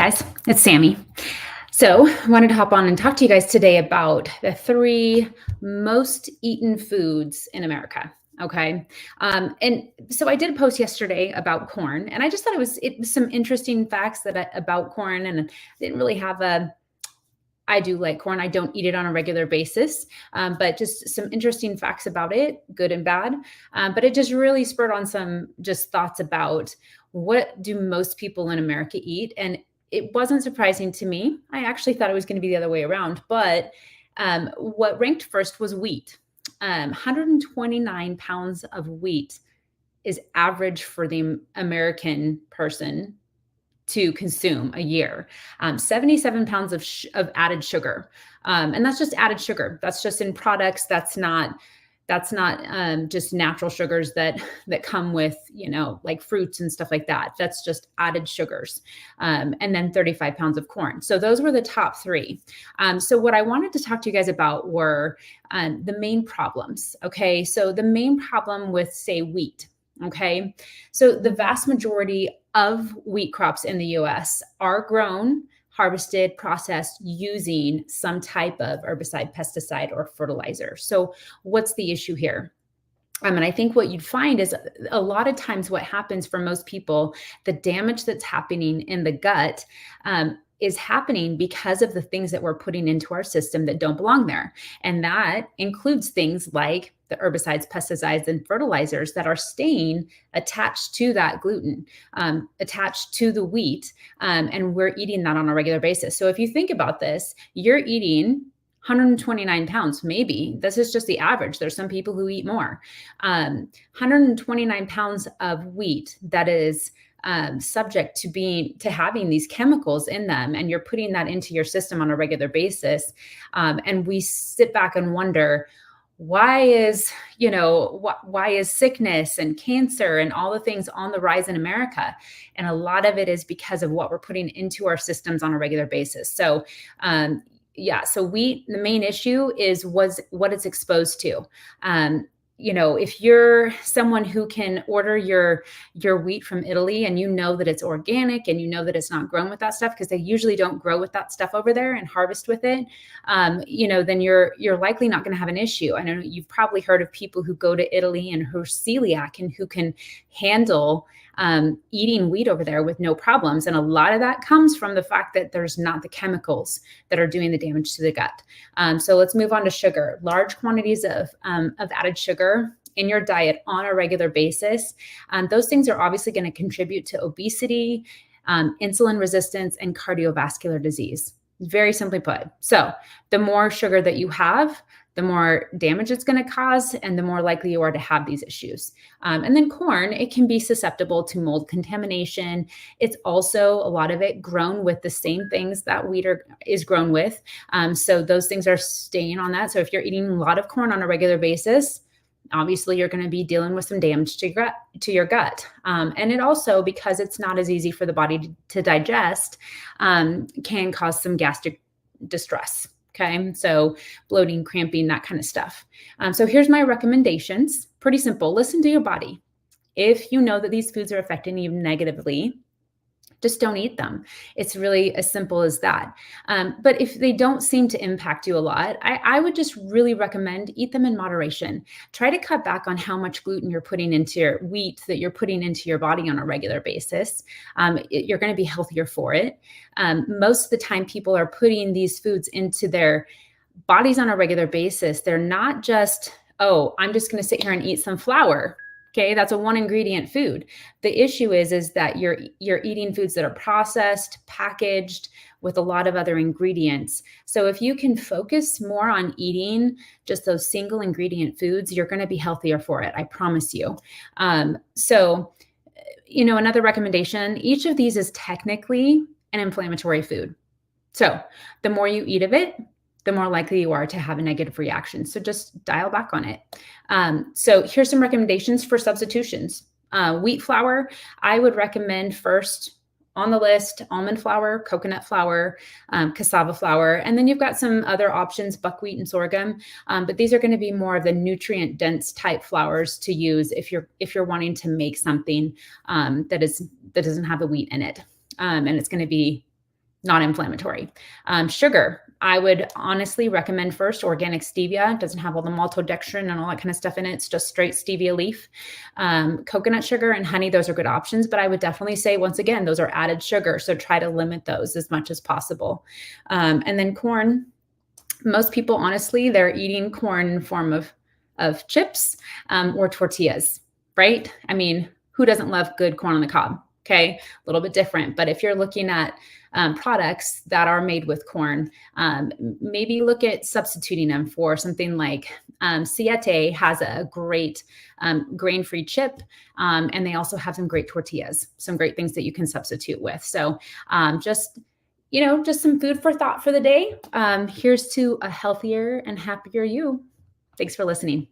guys, it's Sammy. So, wanted to hop on and talk to you guys today about the 3 most eaten foods in America. Okay. And so I did a post yesterday about corn, and I just thought it was some interesting facts about corn, and I didn't really have a. I do like corn. I don't eat it on a regular basis, but just some interesting facts about it, good and bad. But it just really spurred on some just thoughts about what do most people in America eat, and it wasn't surprising to me. I actually thought it was going to be the other way around, but what ranked first was wheat. 129 pounds of wheat is average for the American person to consume a year. 77 pounds of added sugar, and that's just added sugar. That's just in products. That's not just natural sugars that come with, like fruits and stuff like that. That's just added sugars. And then 35 pounds of corn. So those were the top 3. So what I wanted to talk to you guys about were the main problems. Okay. So the main problem with, say, wheat. Okay. So the vast majority of wheat crops in the US are grown, harvested, processed using some type of herbicide, pesticide, or fertilizer. So what's the issue here? And I think what you'd find is a lot of times what happens for most people, the damage that's happening in the gut is happening because of the things that we're putting into our system that don't belong there. And that includes things like the herbicides, pesticides, and fertilizers that are staying attached to that gluten, attached to the wheat, and we're eating that on a regular basis. So if you think about this, you're eating 129 pounds, maybe. This is just the average. There's some people who eat more. 129 pounds of wheat that is subject to having these chemicals in them, and you're putting that into your system on a regular basis. And we sit back and wonder, why is sickness and cancer and all the things on the rise in America? And a lot of it is because of what we're putting into our systems on a regular basis. So, so wheat, the main issue was what it's exposed to. If you're someone who can order your wheat from Italy and you know that it's organic and you know that it's not grown with that stuff, because they usually don't grow with that stuff over there and harvest with it, then you're likely not going to have an issue. I know you've probably heard of people who go to Italy and who are celiac and who can handle eating wheat over there with no problems. And a lot of that comes from the fact that there's not the chemicals that are doing the damage to the gut. So let's move on to sugar. Large quantities of added sugar in your diet on a regular basis. Those things are obviously going to contribute to obesity, insulin resistance, and cardiovascular disease. Very simply put. So the more sugar that you have, the more damage it's going to cause, and the more likely you are to have these issues. And then corn, it can be susceptible to mold contamination. It's also, a lot of it, grown with the same things that wheat is grown with. So those things are staying on that. So if you're eating a lot of corn on a regular basis, obviously you're going to be dealing with some damage to your gut. And it also, because it's not as easy for the body to digest, can cause some gastric distress. Okay, so bloating, cramping, that kind of stuff. So here's my recommendations. Pretty simple. Listen to your body. If you know that these foods are affecting you negatively, just don't eat them. It's really as simple as that. But if they don't seem to impact you a lot, I would just really recommend eat them in moderation. Try to cut back on how much gluten you're putting into your wheat that you're putting into your body on a regular basis. You're going to be healthier for it. Most of the time, people are putting these foods into their bodies on a regular basis. They're not just, oh, I'm just going to sit here and eat some flour. Okay, that's a 1 ingredient food. The issue is that you're eating foods that are processed, packaged with a lot of other ingredients. So if you can focus more on eating just those single ingredient foods, you're going to be healthier for it. I promise you. Another recommendation, each of these is technically an inflammatory food. So the more you eat of it, the more likely you are to have a negative reaction. So just dial back on it. So here's some recommendations for substitutions. Wheat flour, I would recommend first on the list, almond flour, coconut flour, cassava flour, and then you've got some other options, buckwheat and sorghum. But these are going to be more of the nutrient dense type flours to use if you're wanting to make something that doesn't have the wheat in it. And it's going to be not inflammatory. Sugar, I would honestly recommend first organic stevia. It doesn't have all the maltodextrin and all that kind of stuff in it. It's just straight stevia leaf. Coconut sugar and honey, those are good options, but I would definitely say, once again, those are added sugar. So try to limit those as much as possible. And then corn, most people, honestly, they're eating corn in form of chips or tortillas, right? I mean, who doesn't love good corn on the cob? Okay, a little bit different. But if you're looking at products that are made with corn, maybe look at substituting them for something like Siete has a great grain-free chip, and they also have some great tortillas, some great things that you can substitute with. So just some food for thought for the day. Here's to a healthier and happier you. Thanks for listening.